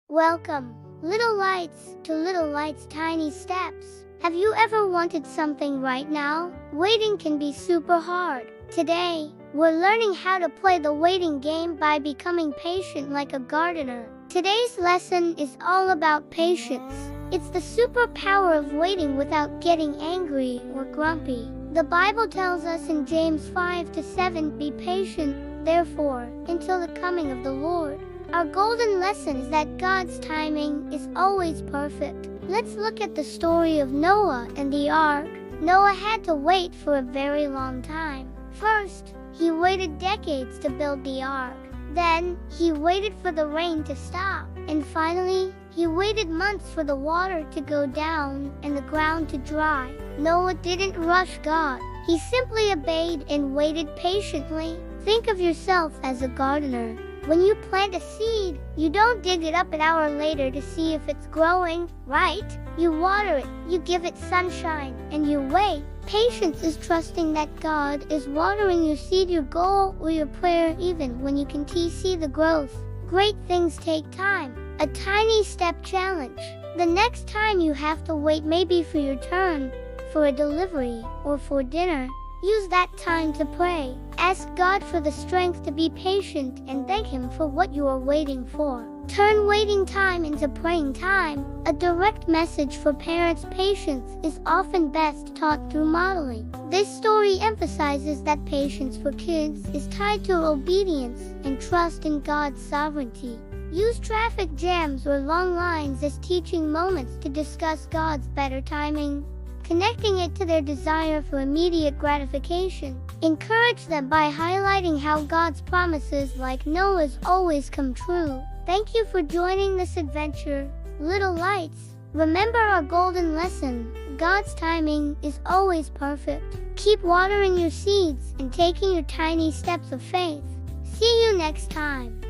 Welcome, little lights, to Little Lights Tiny Steps. Have you ever wanted something right now? Waiting can be super hard. Today, we're learning how to play the waiting game by becoming patient like a gardener. Today's lesson is all about patience. It's the superpower of waiting without getting angry or grumpy. The Bible tells us in James 5-7, be patient, therefore, until the coming of the Lord. Our golden lesson is that God's timing is always perfect. Let's look at the story of Noah and the ark. Noah had to wait for a very long time. First, he waited decades to build the ark. Then, he waited for the rain to stop. And finally, he waited months for the water to go down and the ground to dry. Noah didn't rush God. He simply obeyed and waited patiently. Think of yourself as a gardener. When you plant a seed, you don't dig it up an hour later to see if it's growing, right? You water it, you give it sunshine, and you wait. Patience is trusting that God is watering your seed, your goal, or your prayer even when you can see the growth. Great things take time. A tiny step challenge. The next time you have to wait, maybe for your turn, for a delivery, or for dinner, use that time to pray. Ask God for the strength to be patient and thank Him for what you are waiting for. Turn waiting time into praying time. A direct message for parents: patience is often best taught through modeling. This story emphasizes that patience for kids is tied to obedience and trust in God's sovereignty. Use traffic jams or long lines as teaching moments to discuss God's better timing, connecting it to their desire for immediate gratification. Encourage them by highlighting how God's promises, like Noah's, always come true. Thank you for joining this adventure, little lights. Remember our golden lesson: God's timing is always perfect. Keep watering your seeds and taking your tiny steps of faith. See you next time.